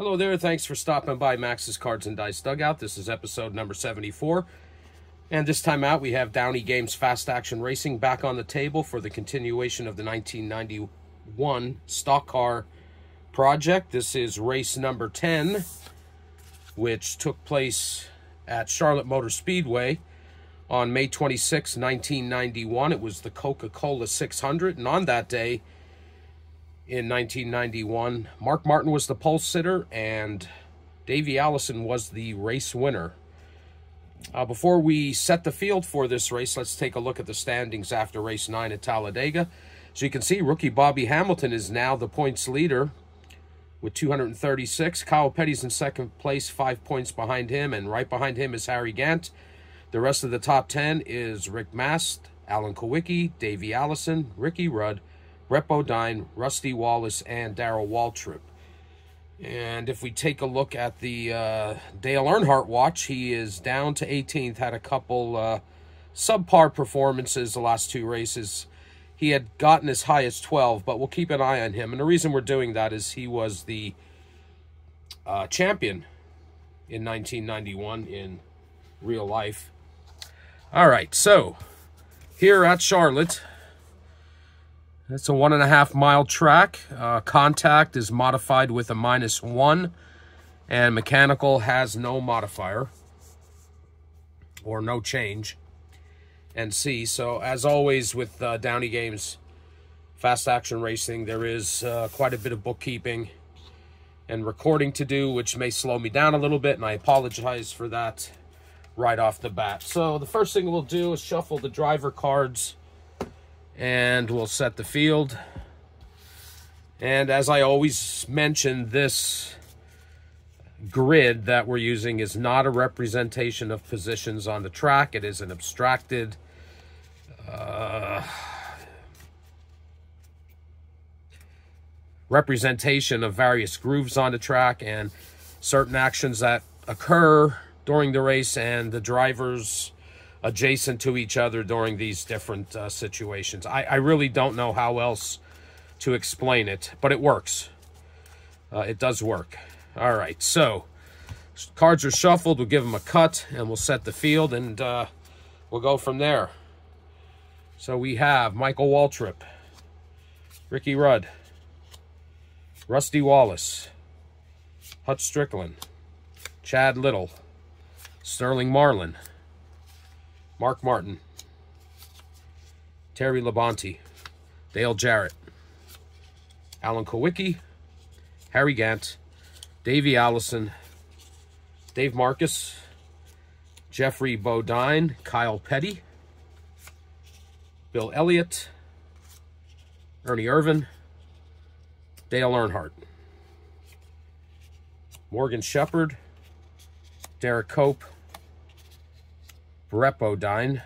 Hello there, thanks for stopping by Max's Cards and Dice Dugout. This is episode number 74. And this time out, we have Downey Games Fast Action Racing back on the table for the continuation of the 1991 stock car project. This is race number 10, which took place at Charlotte Motor Speedway on May 26, 1991. It was the Coca-Cola 600, and on that day, in 1991, Mark Martin was the pole sitter and Davey Allison was the race winner. Before we set the field for this race, let's take a look at the standings after race 9 at Talladega. As you can see, rookie Bobby Hamilton is now the points leader with 236. Kyle Petty's in second place, 5 points behind him, and right behind him is Harry Gant. The rest of the top 10 is Rick Mast, Alan Kowicki, Davey Allison, Ricky Rudd, Brett Bodine, Rusty Wallace, and Darrell Waltrip. And if we take a look at the Dale Earnhardt watch, he is down to 18th, had a couple subpar performances the last two races. He had gotten as high as 12, but we'll keep an eye on him. And the reason we're doing that is he was the champion in 1991 in real life. All right, so here at Charlotte, it's a 1.5 mile track. Contact is modified with a -1, and mechanical has no modifier or no change. And C, so as always with Downey Games Fast Action Racing, there is quite a bit of bookkeeping and recording to do, which may slow me down a little bit, and I apologize for that right off the bat. So the first thing we'll do is shuffle the driver cards, and we'll set the field. And as I always mention, this grid that we're using is not a representation of positions on the track. It is an abstracted representation of various grooves on the track and certain actions that occur during the race and the drivers adjacent to each other during these different situations. I really don't know how else to explain it, but it works. It does work. All right, so cards are shuffled. We'll give them a cut, and we'll set the field, and we'll go from there. So we have Michael Waltrip, Ricky Rudd, Rusty Wallace, Hutch Strickland, Chad Little, Sterling Marlin, Mark Martin, Terry Labonte, Dale Jarrett, Alan Kowicki, Harry Gant, Davey Allison, Dave Marcus, Jeffrey Bodine, Kyle Petty, Bill Elliott, Ernie Irvin, Dale Earnhardt, Morgan Shepherd, Derek Cope, Brett Bodine,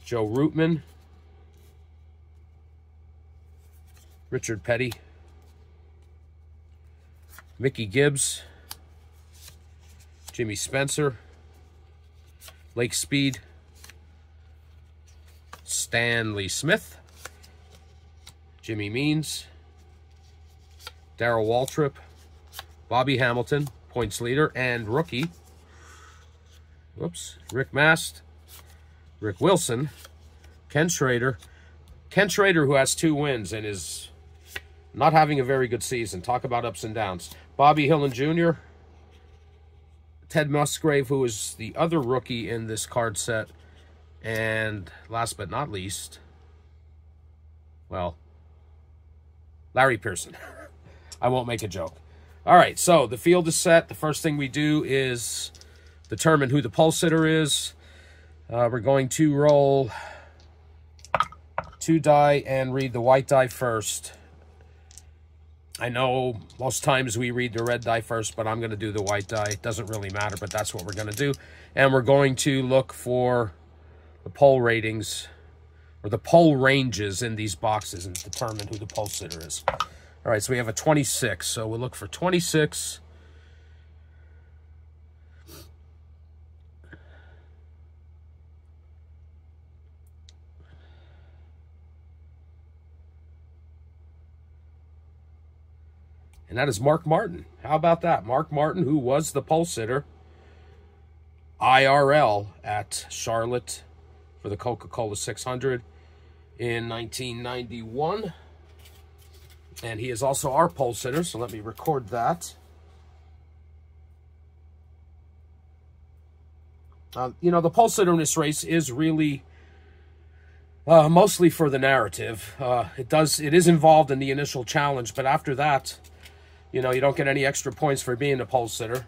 Joe Rootman, Richard Petty, Mickey Gibbs, Jimmy Spencer, Lake Speed, Stanley Smith, Jimmy Means, Darrell Waltrip, Bobby Hamilton, points leader and rookie, Rick Mast, Rick Wilson, Ken Schrader, who has 2 wins and is not having a very good season. Talk about ups and downs. Bobby Hillen Jr., Ted Musgrave, who is the other rookie in this card set, and last but not least, well, Larry Pearson. I won't make a joke. All right, so the field is set. The first thing we do is determine who the pole sitter is. We're going to roll 2 die and read the white die first. I know most times we read the red die first, but I'm going to do the white die. It doesn't really matter, but that's what we're going to do. And we're going to look for the pole ratings or the pole ranges in these boxes and determine who the pole sitter is. All right, so we have a 26. So we'll look for 26. And that is Mark Martin. How about that? Mark Martin, who was the pole sitter IRL at Charlotte for the Coca-Cola 600 in 1991. And he is also our pole sitter, so let me record that. You know, the pole sitter in this race is really mostly for the narrative. It is involved in the initial challenge, but after that, you know, you don't get any extra points for being a pole sitter.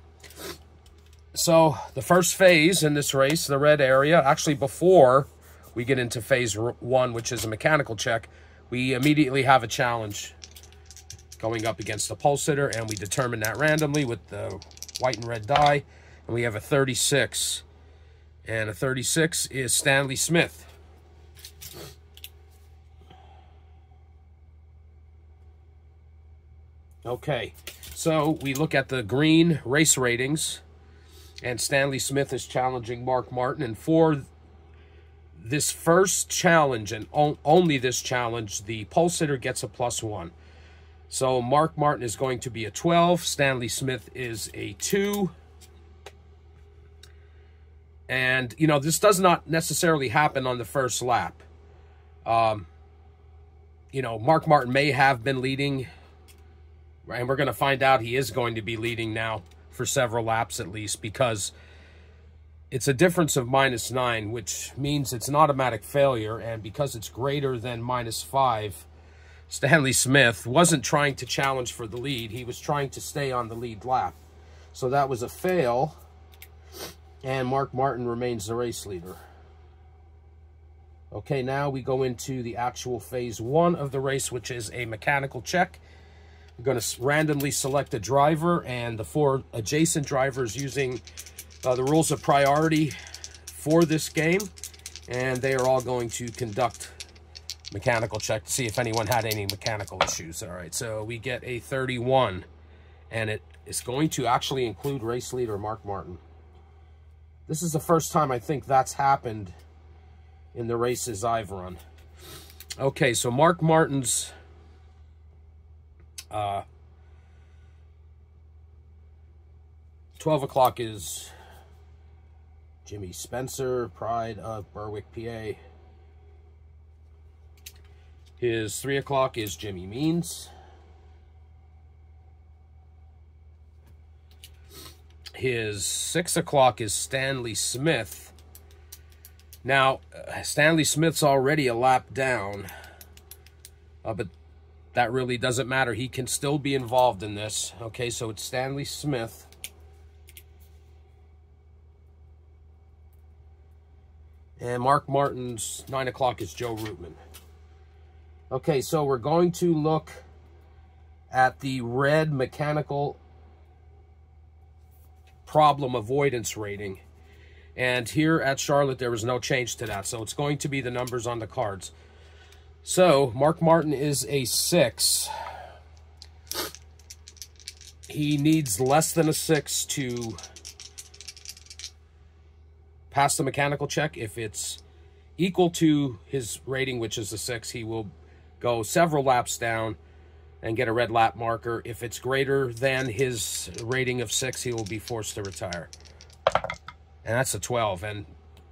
So the first phase in this race, the red area, actually before we get into phase 1, which is a mechanical check, we immediately have a challenge going up against the pole sitter, and we determine that randomly with the white and red die, and we have a 36. And a 36 is Stanley Smith. Okay, so we look at the green race ratings, and Stanley Smith is challenging Mark Martin. And for this first challenge, and only this challenge, the pole sitter gets a +1. So Mark Martin is going to be a 12. Stanley Smith is a 2. And, you know, this does not necessarily happen on the first lap. You know, Mark Martin may have been leading, and we're going to find out he is going to be leading now for several laps at least, because it's a difference of -9, which means it's an automatic failure, and because it's greater than -5, Stanley Smith wasn't trying to challenge for the lead. He was trying to stay on the lead lap. So that was a fail, and Mark Martin remains the race leader. Okay, now we go into the actual phase 1 of the race, which is a mechanical check. We're going to randomly select a driver, and the 4 adjacent drivers using the rules of priority for this game, and they are all going to conduct mechanical check to see if anyone had any mechanical issues. All right, so we get a 31, and it is going to actually include race leader Mark Martin. This is the first time I think that's happened in the races I've run. Okay, so Mark Martin's 12 o'clock is Jimmy Spencer, Pride of Berwick, PA. His 3 o'clock is Jimmy Means. His 6 o'clock is Stanley Smith. Now, Stanley Smith's already a lap down, but that really doesn't matter. He can still be involved in this. Okay, so it's Stanley Smith. And Mark Martin's 9 o'clock is Joe Rootman. Okay, so we're going to look at the red mechanical problem avoidance rating. And here at Charlotte, there was no change to that. So it's going to be the numbers on the cards. So Mark Martin is a 6. He needs less than a 6 to pass the mechanical check. If it's equal to his rating, which is a 6, he will go several laps down and get a red lap marker. If it's greater than his rating of 6, he will be forced to retire. And that's a 12. And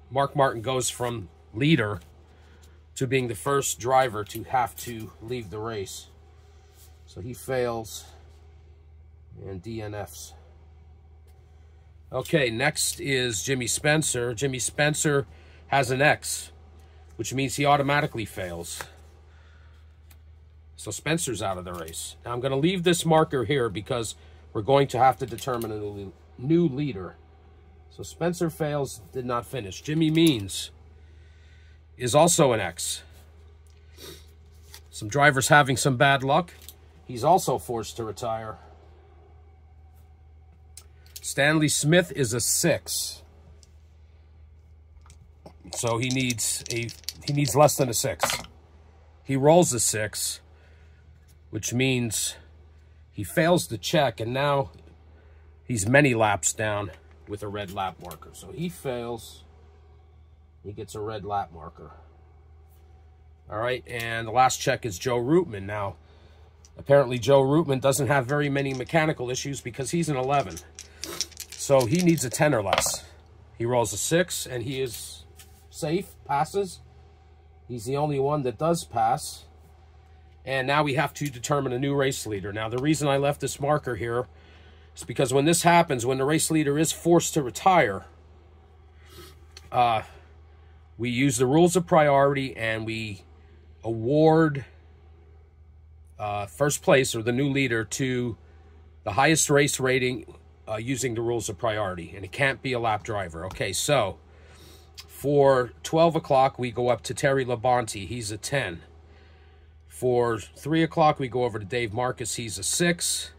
Mark Martin goes from leader to being the first driver to have to leave the race. So he fails and DNFs. Okay, next is Jimmy Spencer. Jimmy Spencer has an X, which means he automatically fails. So Spencer's out of the race. Now I'm going to leave this marker here because we're going to have to determine a new leader. So Spencer fails, did not finish. Jimmy Means is also an X. Some drivers having some bad luck. He's also forced to retire. Stanley Smith is a 6. So he needs less than a 6. He rolls a 6, which means he fails the check, and now he's many laps down with a red lap marker. So he fails. He gets a red lap marker. All right, and the last check is Joe Rootman. Now, Apparently, Joe Rootman doesn't have very many mechanical issues because he's an 11. So he needs a 10 or less. He rolls a 6, and he is safe, passes. He's the only one that does pass. And now we have to determine a new race leader. Now, the reason I left this marker here is because when this happens, when the race leader is forced to retire, we use the rules of priority and we award first place, or the new leader, to the highest race rating using the rules of priority. And it can't be a lap driver. Okay, so for 12 o'clock, we go up to Terry Labonte. He's a 10. For 3 o'clock, we go over to Dave Marcus. He's a 6.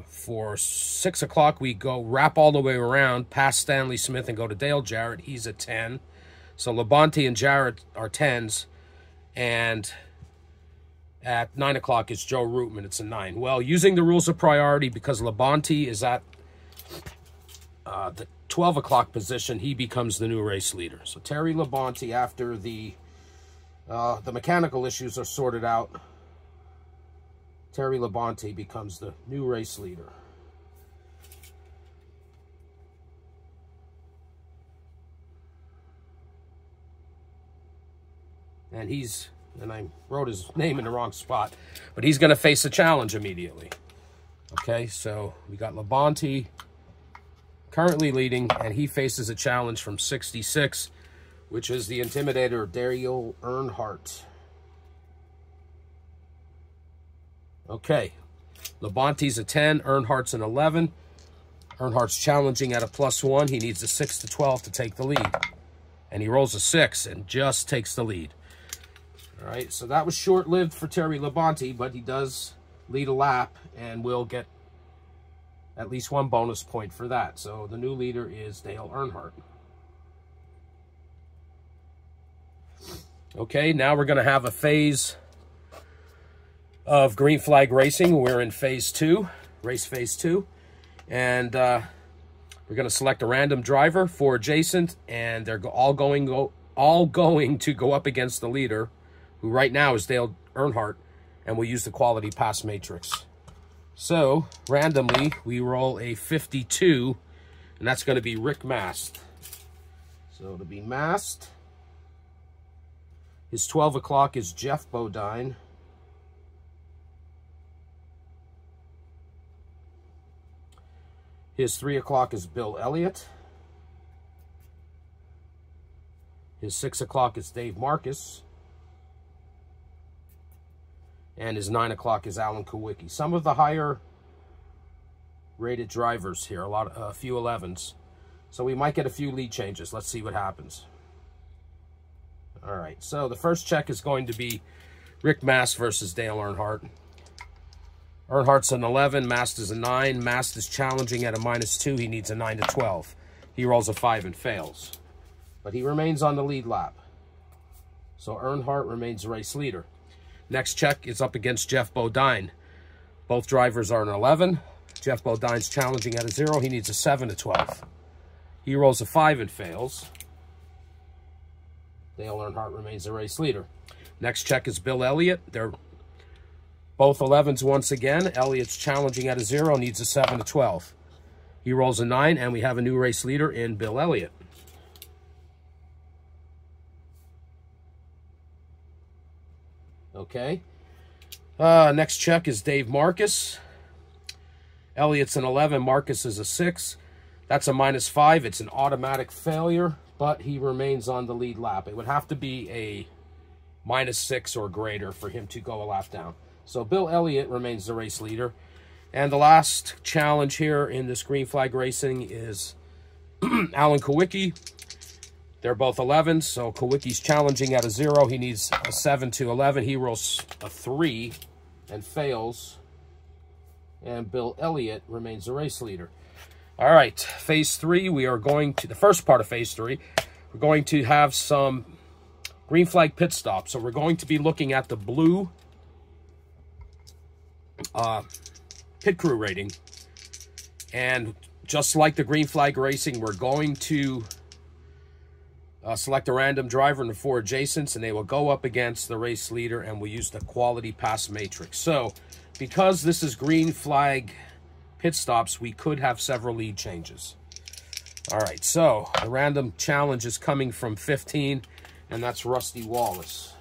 For 6 o'clock, we go wrap all the way around past Stanley Smith and go to Dale Jarrett. He's a 10. So Labonte and Jarrett are 10s. And at 9 o'clock, it's Joe Rootman. It's a 9. Well, using the rules of priority, because Labonte is at the 12 o'clock position, he becomes the new race leader. So Terry Labonte, after the mechanical issues are sorted out, Terry Labonte becomes the new race leader. And I wrote his name in the wrong spot, but he's going to face a challenge immediately. Okay, so we got Labonte currently leading, and he faces a challenge from 66, which is the Intimidator, Dale Earnhardt. Okay, Labonte's a 10, Earnhardt's an 11. Earnhardt's challenging at a +1. He needs a 6 to 12 to take the lead. And he rolls a 6 and just takes the lead. All right, so that was short-lived for Terry Labonte, but he does lead a lap and will get at least 1 bonus point for that. So the new leader is Dale Earnhardt. Okay, now we're going to have a phase of green flag racing. We're in phase 2, race phase 2. And we're going to select a random driver for adjacent, and they're all going to go up against the leader, who right now is Dale Earnhardt, and we'll use the quality pass matrix. So, randomly, we roll a 52, and that's going to be Rick Mast. So, to be Mast, his 12 o'clock is Jeff Bodine. His 3 o'clock is Bill Elliott. His 6 o'clock is Dave Marcus. And his 9 o'clock is Alan Kowicki. Some of the higher rated drivers here, a few 11s. So we might get a few lead changes. Let's see what happens. All right, so the first check is going to be Rick Mast versus Dale Earnhardt. Earnhardt's an 11, Mast is a 9. Mast is challenging at a -2. He needs a 9 to 12. He rolls a 5 and fails. But he remains on the lead lap. So Earnhardt remains race leader. Next check is up against Jeff Bodine. Both drivers are an 11. Jeff Bodine's challenging at a 0. He needs a 7 to 12. He rolls a 5 and fails. Dale Earnhardt remains the race leader. Next check is Bill Elliott. They're both 11s once again. Elliott's challenging at a 0, needs a 7 to 12. He rolls a 9, and we have a new race leader in Bill Elliott. Okay. Next check is Dave Marcus. Elliott's an 11, Marcus is a 6. That's a -5. It's an automatic failure, but he remains on the lead lap. It would have to be a -6 or greater for him to go a lap down. So Bill Elliott remains the race leader. And the last challenge here in this green flag racing is Alan Kowicki. They're both 11s, so Kowicki's challenging at a 0. He needs a 7 to 11. He rolls a 3 and fails. And Bill Elliott remains the race leader. All right, phase 3, we are going to, the first part of phase 3, we're going to have some green flag pit stops. So we're going to be looking at the blue pit crew rating. And just like the green flag racing, we're going to Select a random driver and the 4 adjacents, and they will go up against the race leader, and we'll use the quality pass matrix. So, because this is green flag pit stops, we could have several lead changes. All right, so the random challenge is coming from 15, and that's Rusty Wallace.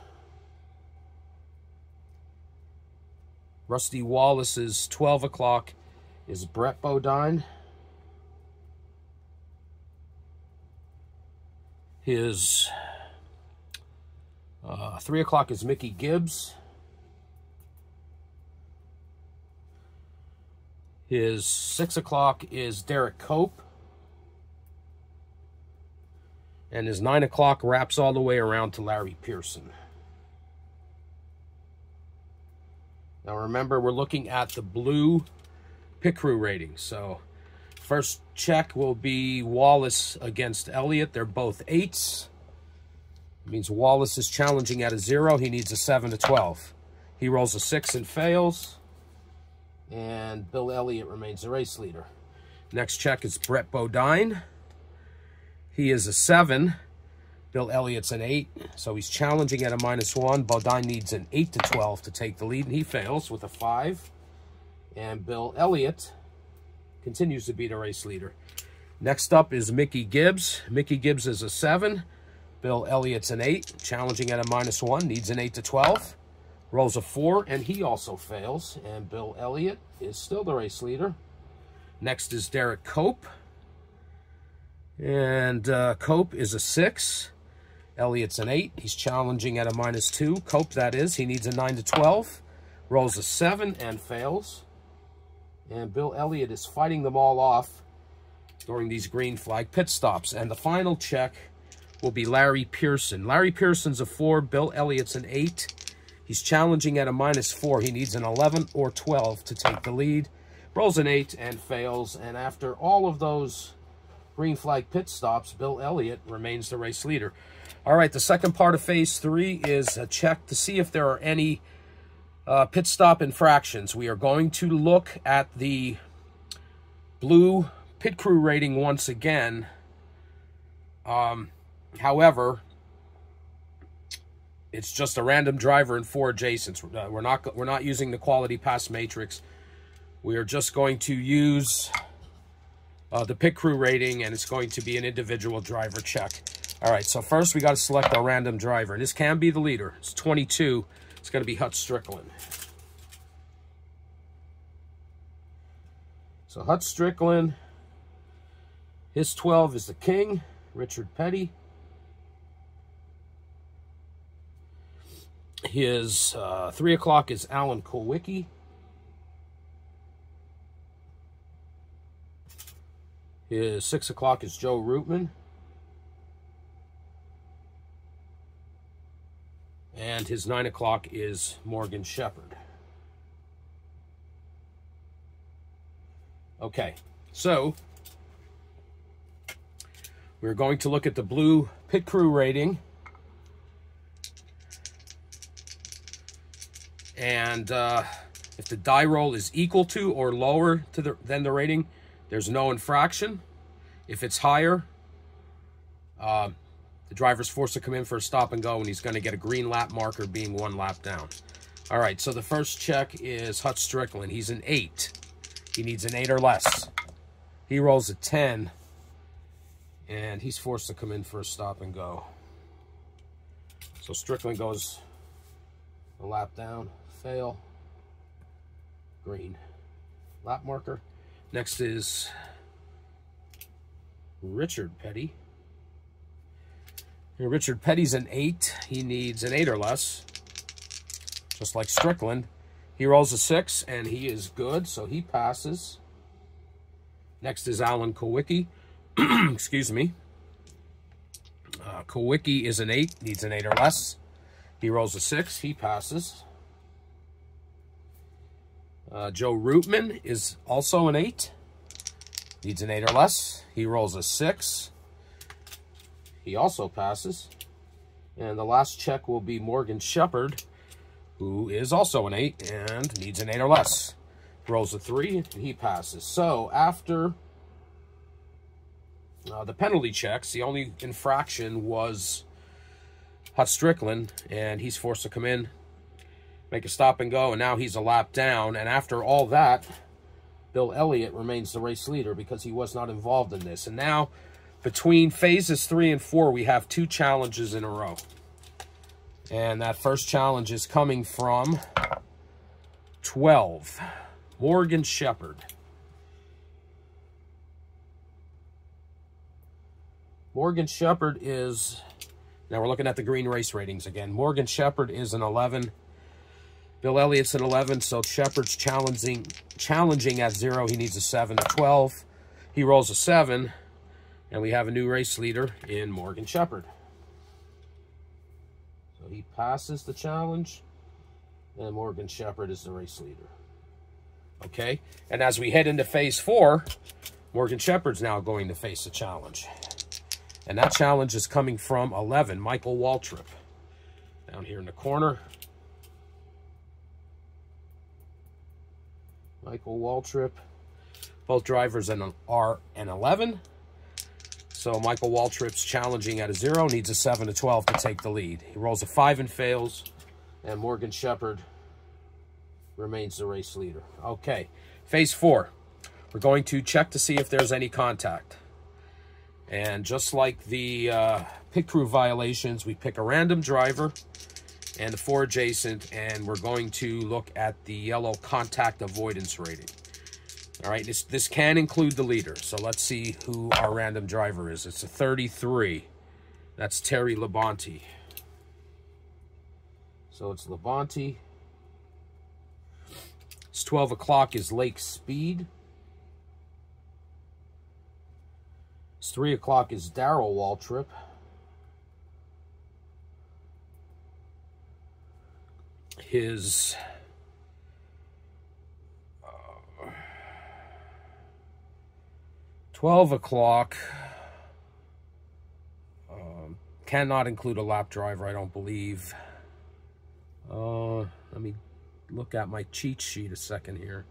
Rusty Wallace's 12 o'clock is Brett Bodine. His 3 o'clock is Mickey Gibbs. His 6 o'clock is Derek Cope. And his 9 o'clock wraps all the way around to Larry Pearson. Now remember, we're looking at the blue pit crew rating. So first check will be Wallace against Elliott. They're both 8s. It means Wallace is challenging at a 0. He needs a 7 to 12. He rolls a 6 and fails. And Bill Elliott remains the race leader. Next check is Brett Bodine. He is a 7. Bill Elliott's an 8. So he's challenging at a -1. Bodine needs an 8 to 12 to take the lead. And he fails with a 5. And Bill Elliott continues to be the race leader. Next up is Mickey Gibbs. Mickey Gibbs is a 7. Bill Elliott's an 8. Challenging at a -1. Needs an 8 to 12. Rolls a 4, and he also fails. And Bill Elliott is still the race leader. Next is Derek Cope. And Cope is a 6. Elliott's an 8. He's challenging at a -2. Cope, that is. He needs a 9 to 12. Rolls a 7 and fails. And Bill Elliott is fighting them all off during these green flag pit stops. And the final check will be Larry Pearson. Larry Pearson's a 4. Bill Elliott's an 8. He's challenging at a -4. He needs an 11 or 12 to take the lead. Rolls an 8 and fails. And after all of those green flag pit stops, Bill Elliott remains the race leader. All right, the second part of phase 3 is a check to see if there are any pit stop infractions. We are going to look at the blue pit crew rating once again. However, it's just a random driver and 4 adjacents. We're not using the quality pass matrix. We are just going to use the pit crew rating, and it's going to be an individual driver check. All right, so first we got to select a random driver, and this can be the leader. It's 22. It's going to be Hut Strickland. So Hut Strickland, his 12 is the King, Richard Petty. His 3 o'clock is Alan Kulwicki. His 6 o'clock is Joe Rootman. And his 9 o'clock is Morgan Shepherd. Okay, so we're going to look at the blue pit crew rating. And if the die roll is equal to or lower than the rating, there's no infraction. If it's higher, the driver's forced to come in for a stop and go, and he's going to get a green lap marker being 1 lap down. All right, so the first check is Hut Strickland. He's an 8. He needs an 8 or less. He rolls a 10, and he's forced to come in for a stop and go. So Strickland goes a lap down, fail, green lap marker. Next is Richard Petty. And Richard Petty's an 8. He needs an 8 or less, just like Strickland. He rolls a 6, and he is good, so he passes. Next is Alan Kulwicki. Excuse me. Kulwicki is an 8, needs an 8 or less. He rolls a 6, he passes. Joe Rootman is also an 8, needs an 8 or less. He rolls a 6. He also passes. And the last check will be Morgan Shepherd, who is also an 8 and needs an 8 or less. Rolls a 3, and he passes. So after The penalty checks, the only infraction was Hut Strickland, and he's forced to come in, make a stop and go, and now he's a lap down. And after all that, Bill Elliott remains the race leader because he was not involved in this. And now, between phases 3 and 4, we have 2 challenges in a row. And that first challenge is coming from 12, Morgan Shepherd. Morgan Shepherd is, now we're looking at the green race ratings again. Morgan Shepherd is an 11. Bill Elliott's an 11, so Shepherd's challenging at 0. He needs a 7 to 12. He rolls a 7, and we have a new race leader in Morgan Shepherd. So he passes the challenge, and Morgan Shepherd is the race leader. Okay, and as we head into phase 4, Morgan Shepherd's now going to face a challenge. And that challenge is coming from 11, Michael Waltrip. Down here in the corner. Michael Waltrip. Both drivers are an 11. So Michael Waltrip's challenging at a 0, needs a 7 to 12 to take the lead. He rolls a 5 and fails. And Morgan Shepherd remains the race leader. Okay, phase 4. We're going to check to see if there's any contact. And just like the pit crew violations, we pick a random driver and the 4 adjacent, and we're going to look at the yellow contact avoidance rating. All right, this can include the leader. So let's see who our random driver is. It's a 33. That's Terry Labonte. So it's Labonte. It's 12 o'clock is Lake Speed. It's 3 o'clock is Darrell Waltrip. His 12 o'clock cannot include a lap driver, I don't believe. Let me look at my cheat sheet a second here.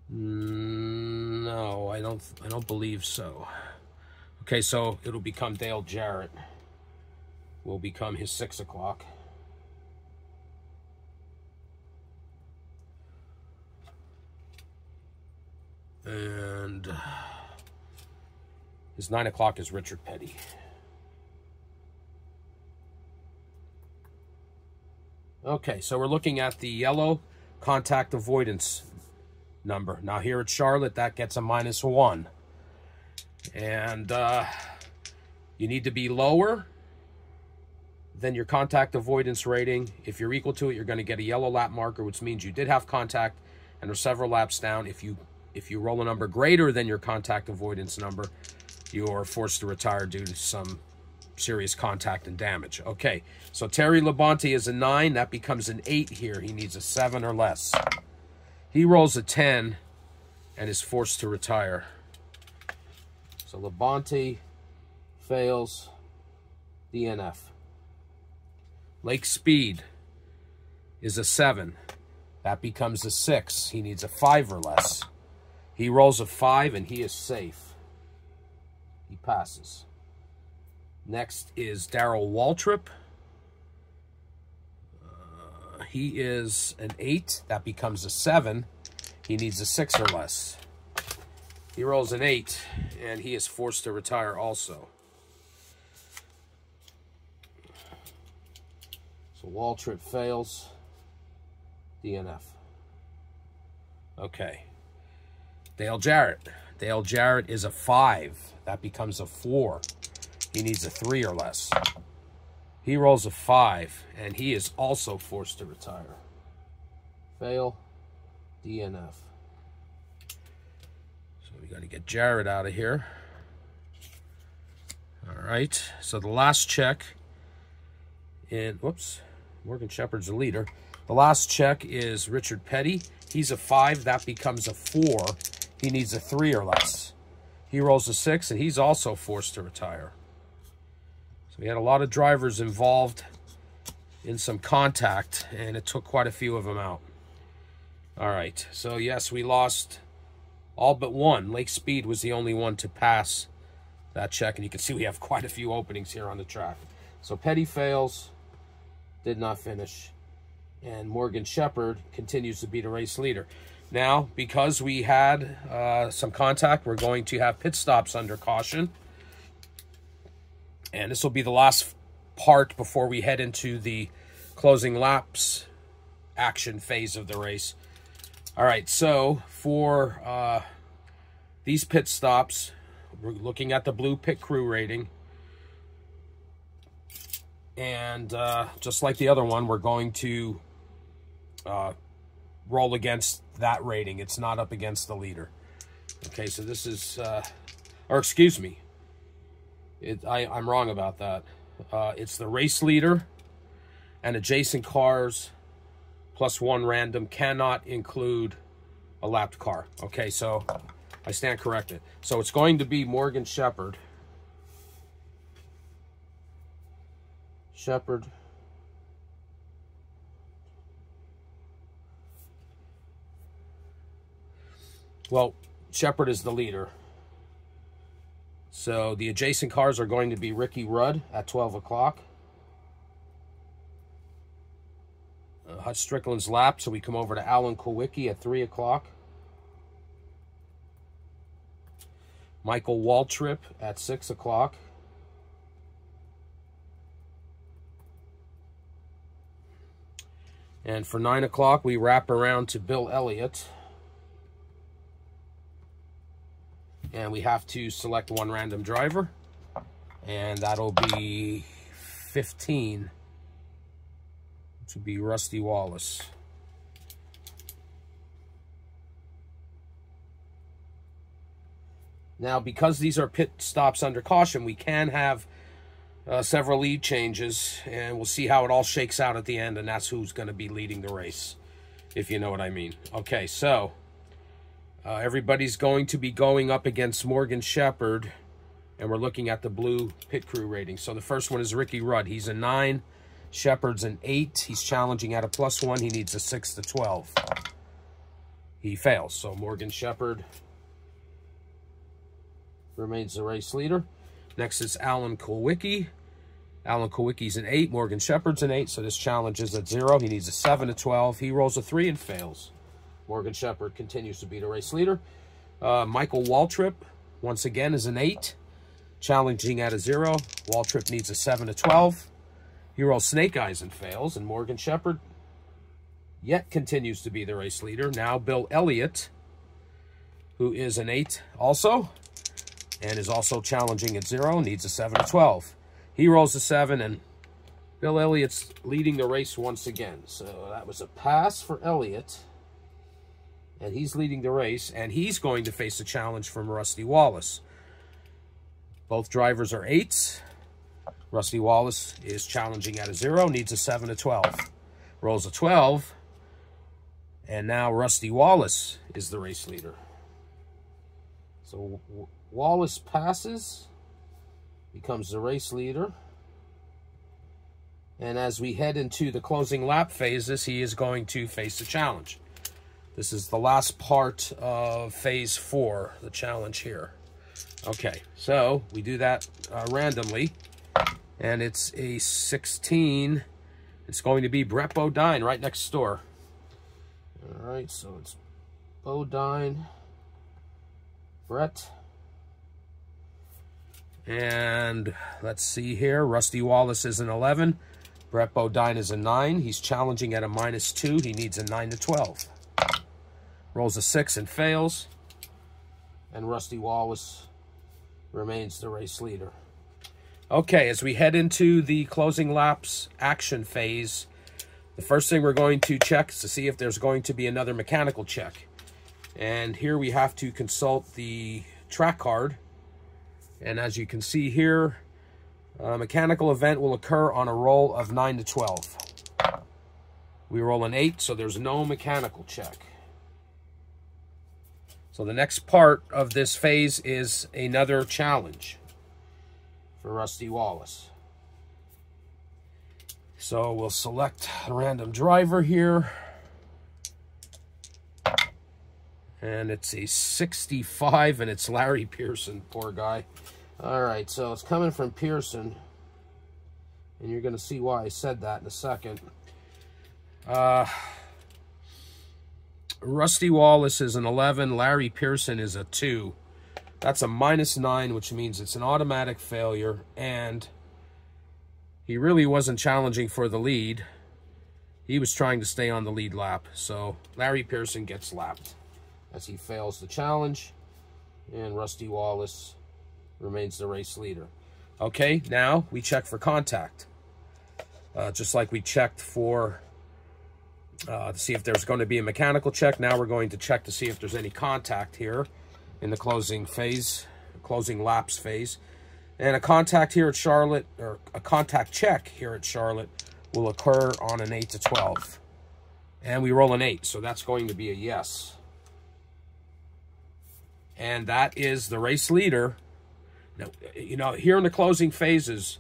No, I don't believe so. Okay, so it'll become Dale Jarrett. Will become his 6 o'clock. And his 9 o'clock is Richard Petty. Okay, so we're looking at the yellow contact avoidance number. Now here at Charlotte, that gets a -1. And you need to be lower than your contact avoidance rating. If you're equal to it, you're going to get a yellow lap marker, which means you did have contact and are several laps down. If you roll a number greater than your contact avoidance number, you are forced to retire due to some serious contact and damage. Okay, so Terry Labonte is a 9. That becomes an 8 here. He needs a 7 or less. He rolls a 10 and is forced to retire. So Labonte fails, DNF. Lake Speed is a 7. That becomes a 6. He needs a 5 or less. He rolls a 5 and he is safe. He passes. Next is Darrell Waltrip. He is an 8. That becomes a 7. He needs a 6 or less. He rolls an 8, and he is forced to retire also. So Waltrip fails. DNF. Okay. Dale Jarrett. Dale Jarrett is a 5. That becomes a 4. He needs a 3 or less. He rolls a 5, and he is also forced to retire. Fail. DNF. So we got to get Jarrett out of here. All right. So the last check in, whoops, Morgan Shepherd's the leader. The last check is Richard Petty. He's a 5. That becomes a 4. He needs a 3 or less. He rolls a 6, and he's also forced to retire. So we had a lot of drivers involved in some contact, and it took quite a few of them out. All right, so yes, we lost all but one. Lake Speed was the only one to pass that check, and you can see we have quite a few openings here on the track. So Petty fails, did not finish, and Morgan Shepherd continues to be the race leader. Now, because we had some contact, we're going to have pit stops under caution, and this will be the last part before we head into the closing laps action phase of the race. All right, so for these pit stops, we're looking at the blue pit crew rating. And just like the other one, we're going to roll against that rating. It's not up against the leader. Okay, so this is, or excuse me, I'm wrong about that. It's the race leader and adjacent cars plus one random, cannot include a lapped car. Okay, so I stand corrected. So it's going to be Morgan Shepherd. Well, Shepherd is the leader. So the adjacent cars are going to be Ricky Rudd at 12 o'clock. Hutch Strickland's lap, so we come over to Alan Kulwicki at 3 o'clock. Michael Waltrip at 6 o'clock. And for 9 o'clock, we wrap around to Bill Elliott. And we have to select one random driver. And that'll be 15. To be Rusty Wallace. Now, because these are pit stops under caution, we can have several lead changes, and we'll see how it all shakes out at the end, and that's who's going to be leading the race, if you know what I mean. Okay, so everybody's going to be going up against Morgan Shepherd, and we're looking at the blue pit crew rating. So the first one is Ricky Rudd. He's a 9. Shepherd's an 8. He's challenging at a +1. He needs a 6 to 12. He fails. So Morgan Shepherd remains the race leader. Next is Alan Kulwicki. Alan Kulwicki's an 8. Morgan Shepherd's an 8. So this challenge is at 0. He needs a 7 to 12. He rolls a 3 and fails. Morgan Shepherd continues to be the race leader. Michael Waltrip, once again, is an 8. Challenging at a 0. Waltrip needs a 7 to 12. He rolls snake eyes and fails, and Morgan Shepherd yet continues to be the race leader. Now Bill Elliott, who is an 8 also, and is also challenging at 0, needs a 7 to 12. He rolls a 7, and Bill Elliott's leading the race once again. So that was a pass for Elliott, and he's leading the race, and he's going to face a challenge from Rusty Wallace. Both drivers are 8s. Rusty Wallace is challenging at a 0, needs a 7 to 12. Rolls a 12, and now Rusty Wallace is the race leader. So Wallace passes, becomes the race leader. And as we head into the closing lap phases, he is going to face a challenge. This is the last part of phase 4, the challenge here. Okay, so we do that randomly. And it's a 16. It's going to be Brett Bodine right next door. All right, so it's Bodine, Brett. And let's see here. Rusty Wallace is an 11. Brett Bodine is a 9. He's challenging at a -2. He needs a 9 to 12. Rolls a 6 and fails. And Rusty Wallace remains the race leader. Okay, as we head into the closing laps action phase, the first thing we're going to check is to see if there's going to be another mechanical check. And here we have to consult the track card. And as you can see here, a mechanical event will occur on a roll of 9 to 12. We roll an 8, so there's no mechanical check. So the next part of this phase is another challenge for Rusty Wallace. So we'll select a random driver here. And it's a 65, and it's Larry Pearson, poor guy. All right, so it's coming from Pearson, and you're going to see why I said that in a second. Rusty Wallace is an 11. Larry Pearson is a 2. That's a -9, which means it's an automatic failure, and he really wasn't challenging for the lead. He was trying to stay on the lead lap, so Larry Pearson gets lapped as he fails the challenge, and Rusty Wallace remains the race leader. Okay, now we check for contact. Just like we checked for, to see if there's going to be a mechanical check, now we're going to check to see if there's any contact here in the closing phase, closing laps phase. And a contact here at Charlotte, or a contact check here at Charlotte, will occur on an 8 to 12. And we roll an 8, so that's going to be a yes. And that is the race leader. Now, you know, here in the closing phases,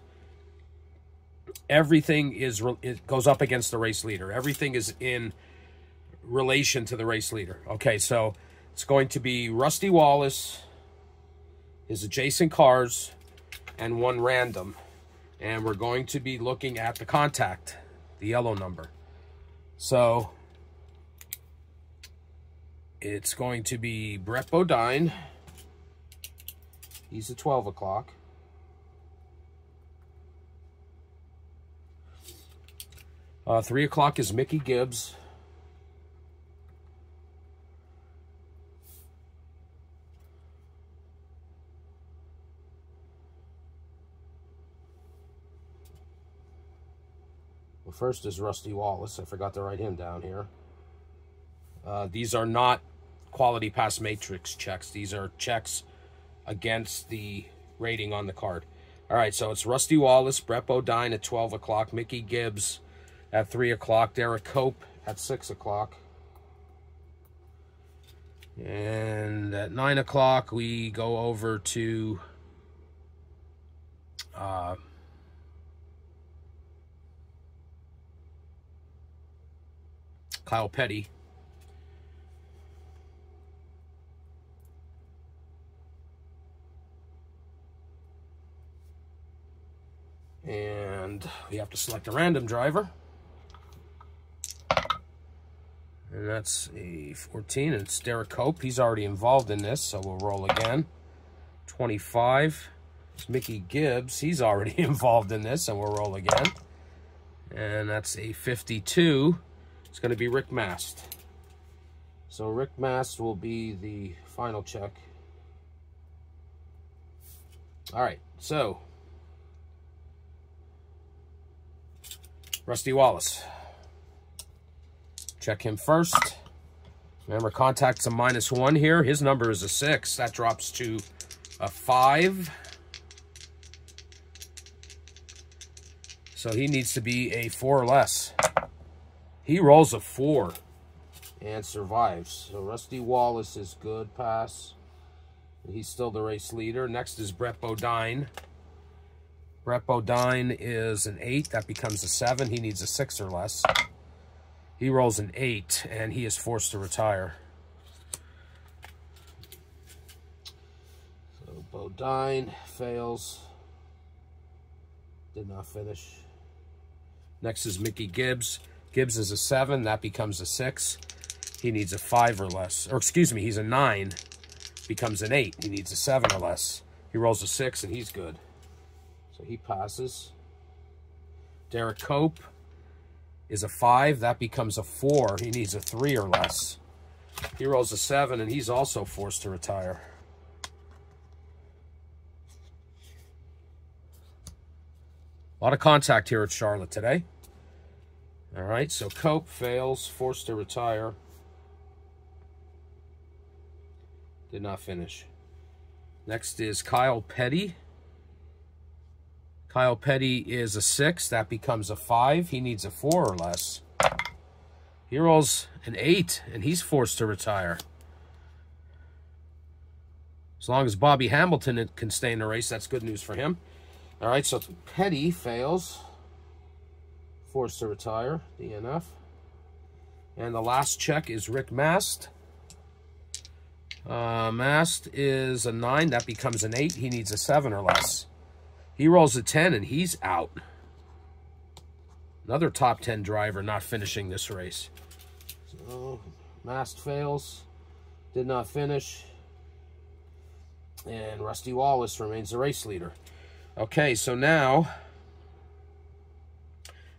everything it goes up against the race leader. Everything is in relation to the race leader. Okay, so it's going to be Rusty Wallace, his adjacent cars, and one random. And we're going to be looking at the contact, the yellow number. So it's going to be Brett Bodine. He's at 12 o'clock. 3 o'clock is Mickey Gibbs. Well, first is Rusty Wallace. I forgot to write him down here. These are not quality pass matrix checks. These are checks against the rating on the card. All right, so it's Rusty Wallace, Brett Bodine at 12 o'clock, Mickey Gibbs at 3 o'clock, Derek Cope at 6 o'clock. And at 9 o'clock, we go over to Kyle Petty. And we have to select a random driver. And that's a 14, and it's Derek Cope. He's already involved in this, so we'll roll again. 25, it's Mickey Gibbs. He's already involved in this, and we'll roll again. And that's a 52. It's going to be Rick Mast. So Rick Mast will be the final check. All right, so Rusty Wallace. Check him first. Remember, contact's a -1 here. His number is a 6. That drops to a 5. So he needs to be a 4 or less. He rolls a 4 and survives. So Rusty Wallace is good pass. He's still the race leader. Next is Brett Bodine. Brett Bodine is an 8. That becomes a 7. He needs a 6 or less. He rolls an 8, and he is forced to retire. So Bodine fails. Did not finish. Next is Mickey Gibbs. Gibbs is a 7. That becomes a 6. He needs a 5 or less. Or excuse me, he's a 9. Becomes an 8. He needs a 7 or less. He rolls a 6, and he's good. So he passes. Derek Cope is a 5. That becomes a 4. He needs a 3 or less. He rolls a 7, and he's also forced to retire. A lot of contact here at Charlotte today. All right, so Cope fails, forced to retire. Did not finish. Next is Kyle Petty. Kyle Petty is a 6. That becomes a 5. He needs a 4 or less. He rolls an 8, and he's forced to retire. As long as Bobby Hamilton can stay in the race, that's good news for him. All right, so Petty fails. Forced to retire, DNF. And the last check is Rick Mast. Mast is a 9. That becomes an 8. He needs a 7 or less. He rolls a 10, and he's out. Another top 10 driver not finishing this race. So, Mast fails. Did not finish. And Rusty Wallace remains the race leader. Okay, so now,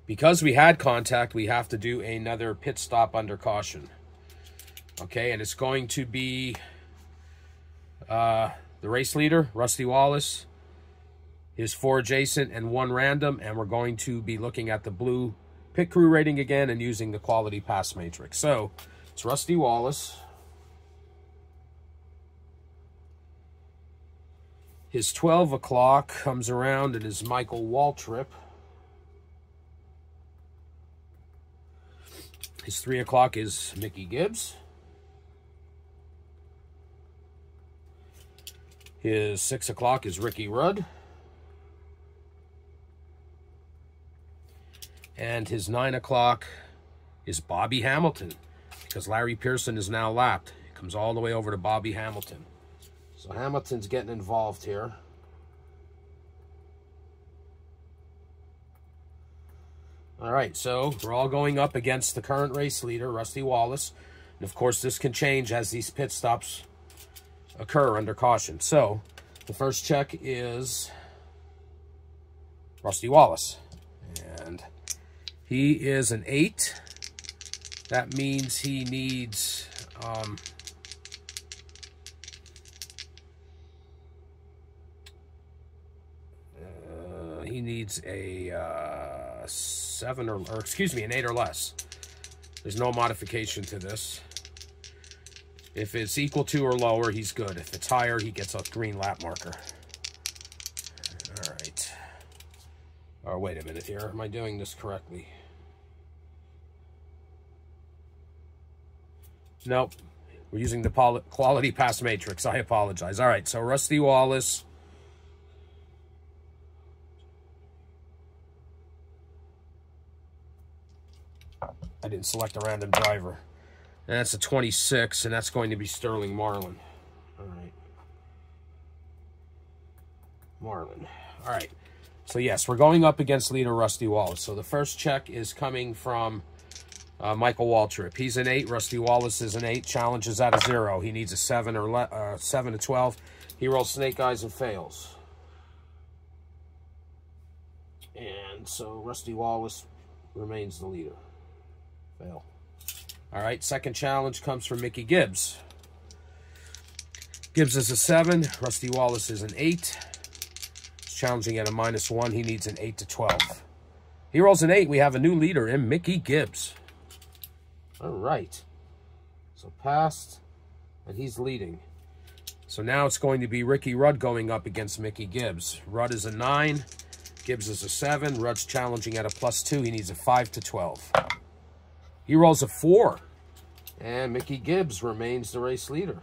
because we had contact, we have to do another pit stop under caution. Okay, and it's going to be the race leader, Rusty Wallace, his 4 adjacent and 1 random, and we're going to be looking at the blue pit crew rating again and using the quality pass matrix. So it's Rusty Wallace. His 12 o'clock comes around and is Michael Waltrip. His 3 o'clock is Mickey Gibbs. His 6 o'clock is Ricky Rudd. And his 9 o'clock is Bobby Hamilton, because Larry Pearson is now lapped. It comes all the way over to Bobby Hamilton. So Hamilton's getting involved here. All right, so we're all going up against the current race leader, Rusty Wallace. And of course, this can change as these pit stops occur under caution. So the first check is Rusty Wallace. And he is an 8. That means he needs a 7 or excuse me, an 8 or less. There's no modification to this. If it's equal to or lower, he's good. If it's higher, he gets a green lap marker. All right. Oh, wait a minute here. Am I doing this correctly? Nope. We're using the quality pass matrix. I apologize. All right, so Rusty Wallace. I didn't select a random driver. And that's a 26, and that's going to be Sterling Marlin. All right. Marlin. All right. So, yes, we're going up against leader Rusty Wallace. So, the first check is coming from Michael Waltrip. He's an 8. Rusty Wallace is an 8. Challenge is at a 0. He needs a 7 or 7 to 12. He rolls snake eyes and fails. And so, Rusty Wallace remains the leader. Fail. All right, second challenge comes from Mickey Gibbs. Gibbs is a 7. Rusty Wallace is an 8. He's challenging at a -1. He needs an 8 to 12. He rolls an 8. We have a new leader in Mickey Gibbs. All right. So passed, and he's leading. So now it's going to be Ricky Rudd going up against Mickey Gibbs. Rudd is a 9. Gibbs is a 7. Rudd's challenging at a +2. He needs a 5 to 12. He rolls a 4. And Mickey Gibbs remains the race leader.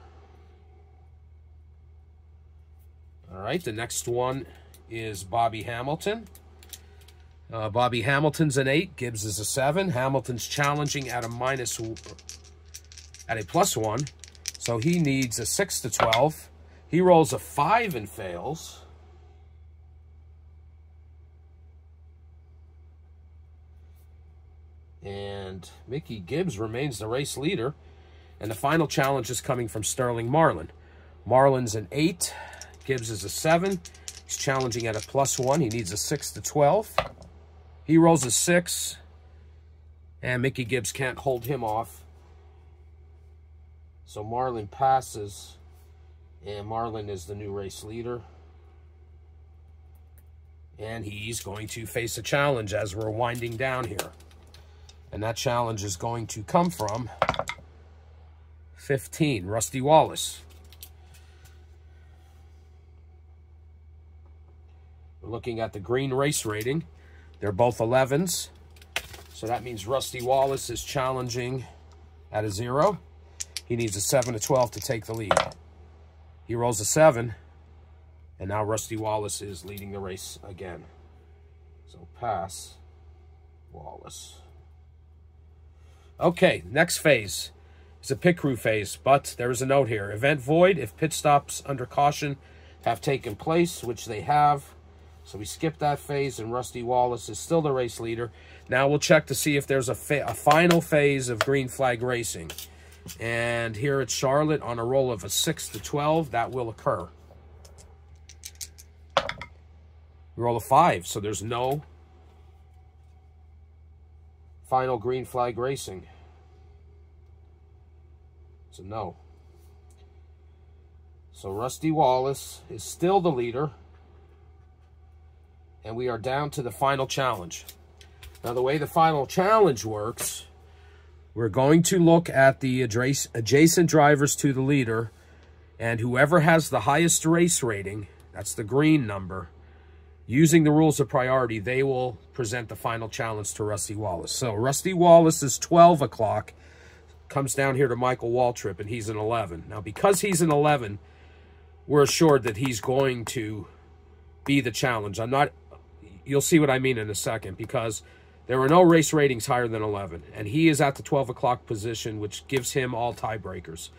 All right, the next one is Bobby Hamilton. Bobby Hamilton's an 8. Gibbs is a 7. Hamilton's challenging at a +1. So he needs a 6 to 12. He rolls a 5 and fails. And Mickey Gibbs remains the race leader. And the final challenge is coming from Sterling Marlin. Marlin's an 8. Gibbs is a 7. He's challenging at a +1. He needs a 6 to 12. He rolls a 6. And Mickey Gibbs can't hold him off. So Marlin passes. And Marlin is the new race leader. And he's going to face a challenge as we're winding down here. And that challenge is going to come from 15, Rusty Wallace. We're looking at the green race rating. They're both 11s. So that means Rusty Wallace is challenging at a 0. He needs a 7 to 12 to take the lead. He rolls a 7. And now Rusty Wallace is leading the race again. So pass Wallace. Okay, next phase is a pit crew phase, but there is a note here. Event void if pit stops under caution have taken place, which they have. So we skip that phase, and Rusty Wallace is still the race leader. Now we'll check to see if there's a final phase of green flag racing. And here at Charlotte, on a roll of a 6 to 12, that will occur. We roll a 5, so there's no final green flag racing. So no. So Rusty Wallace is still the leader. And we are down to the final challenge. Now, the way the final challenge works, we're going to look at the adjacent drivers to the leader, and whoever has the highest race rating, that's the green number, using the rules of priority, they will present the final challenge to Rusty Wallace. So Rusty Wallace is 12 o'clock, comes down here to Michael Waltrip, and he's an 11. Now, because he's an 11, we're assured that he's going to be the challenge. You'll see what I mean in a second, because there are no race ratings higher than 11, and he is at the 12 o'clock position, which gives him all tiebreakers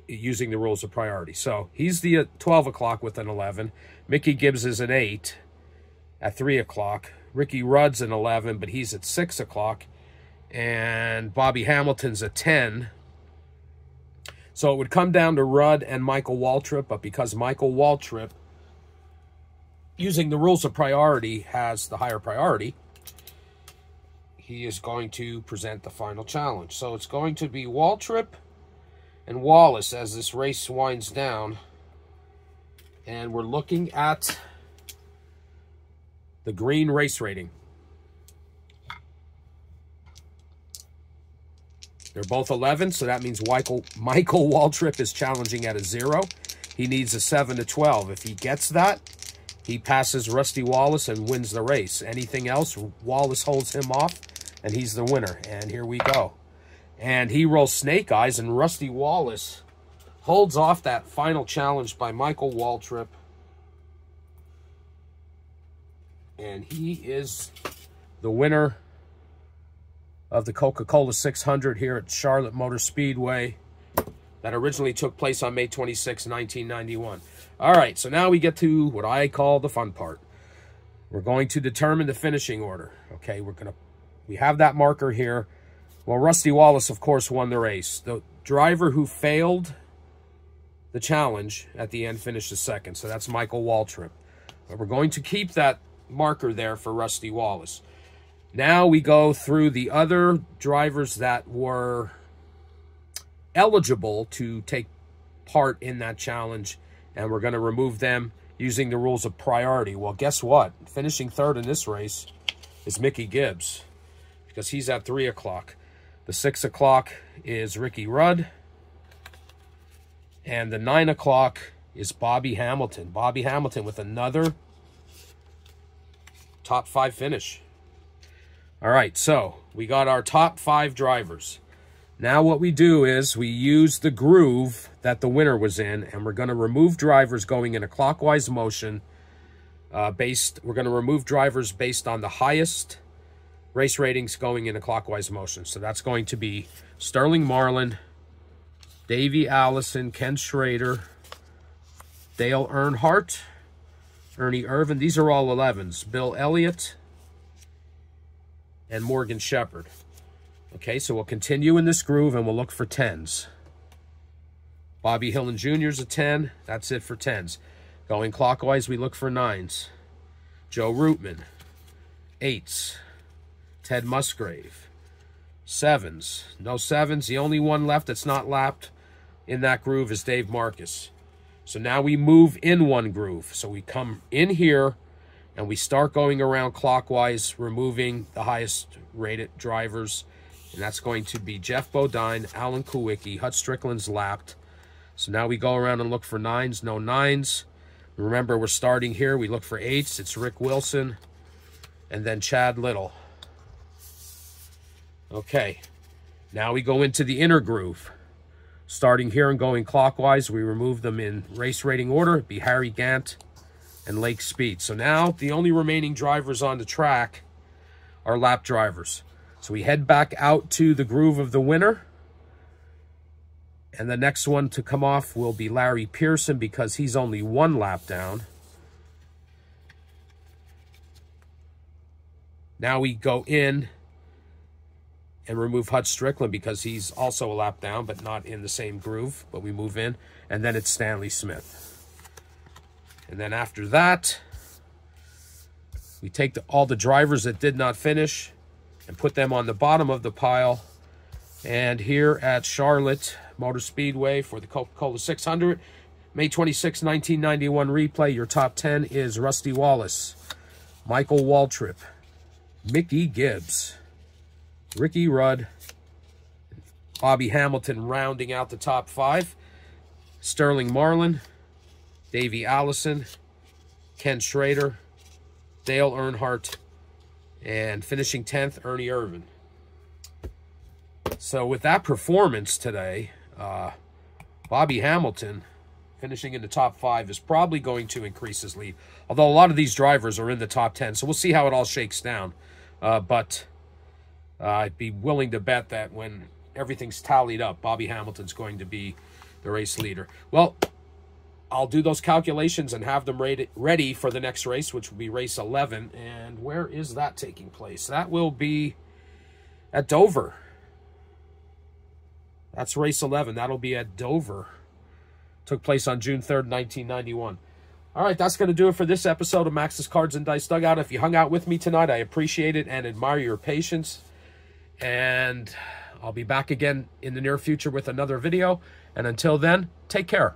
using the rules of priority. So he's the 12 o'clock with an 11. Mickey Gibbs is an 8 at 3 o'clock. Ricky Rudd's an 11, but he's at 6 o'clock. And Bobby Hamilton's a 10. So it would come down to Rudd and Michael Waltrip, but because Michael Waltrip, using the rules of priority, has the higher priority, he is going to present the final challenge. So it's going to be Waltrip and Wallace as this race winds down. And we're looking at the green race rating. They're both 11, so that means Michael Waltrip is challenging at a 0. He needs a 7 to 12. If he gets that, he passes Rusty Wallace and wins the race. Anything else, Wallace holds him off, and he's the winner. And here we go. And he rolls snake eyes, and Rusty Wallace holds off that final challenge by Michael Waltrip. And he is the winner of the Coca-Cola 600 here at Charlotte Motor Speedway that originally took place on May 26, 1991. All right, so now we get to what I call the fun part. We're going to determine the finishing order. Okay, we have that marker here. Well, Rusty Wallace, of course, won the race. The driver who failed the challenge at the end finished second, so that's Michael Waltrip. But we're going to keep that marker there for Rusty Wallace. Now we go through the other drivers that were eligible to take part in that challenge, and we're going to remove them using the rules of priority. Well, guess what? Finishing third in this race is Mickey Gibbs, because he's at 3 o'clock. The 6 o'clock is Ricky Rudd, and the 9 o'clock is Bobby Hamilton. Bobby Hamilton with another top 5 finish. All right, so we got our top 5 drivers. Now what we do is we use the groove that the winner was in, and we're going to remove drivers going in a clockwise motion. We're going to remove drivers based on the highest race ratings going in a clockwise motion. So that's going to be Sterling Marlin, Davey Allison, Ken Schrader, Dale Earnhardt, Ernie Irvin. These are all 11s. Bill Elliott, and Morgan Shepherd. Okay, so we'll continue in this groove, and we'll look for 10s. Bobby Hillin Jr. is a 10. That's it for 10s. Going clockwise, we look for 9s. Joe Rootman, 8s. Ted Musgrave, 7s. No 7s. The only one left that's not lapped in that groove is Dave Marcus. So now we move in one groove. So we come in here, and we start going around clockwise, removing the highest rated drivers. And that's going to be Jeff Bodine, Alan Kulwicki, Hut Strickland's lapped. So now we go around and look for 9s, no 9s. Remember, we're starting here. We look for 8s. It's Rick Wilson and then Chad Little. Okay, now we go into the inner groove. Starting here and going clockwise, we remove them in race rating order. It'd be Harry Gant and Lake Speed. So now the only remaining drivers on the track are lap drivers. So we head back out to the groove of the winner, And the next one to come off will be Larry Pearson because he's only 1 lap down. Now we go in and remove Hud Strickland because he's also a lap down, but not in the same groove. But we move in, and then it's Stanley Smith. And then after that, we take all the drivers that did not finish and put them on the bottom of the pile. And here at Charlotte Motor Speedway for the Coca-Cola 600, May 26, 1991 replay, your top 10 is Rusty Wallace, Michael Waltrip, Mickey Gibbs, Ricky Rudd, Bobby Hamilton rounding out the top 5, Sterling Marlin, Davey Allison, Ken Schrader, Dale Earnhardt, and finishing 10th, Ernie Irvan. So with that performance today, Bobby Hamilton finishing in the top 5 is probably going to increase his lead. Although a lot of these drivers are in the top 10, so we'll see how it all shakes down. But I'd be willing to bet that when everything's tallied up, Bobby Hamilton's going to be the race leader. Well, I'll do those calculations and have them ready for the next race, which will be race 11. And where is that taking place? That will be at Dover. That's race 11. That'll be at Dover. Took place on June 3rd, 1991. All right, that's going to do it for this episode of Max's Cards and Dice Dugout. If you hung out with me tonight, I appreciate it and admire your patience. And I'll be back again in the near future with another video. And until then, take care.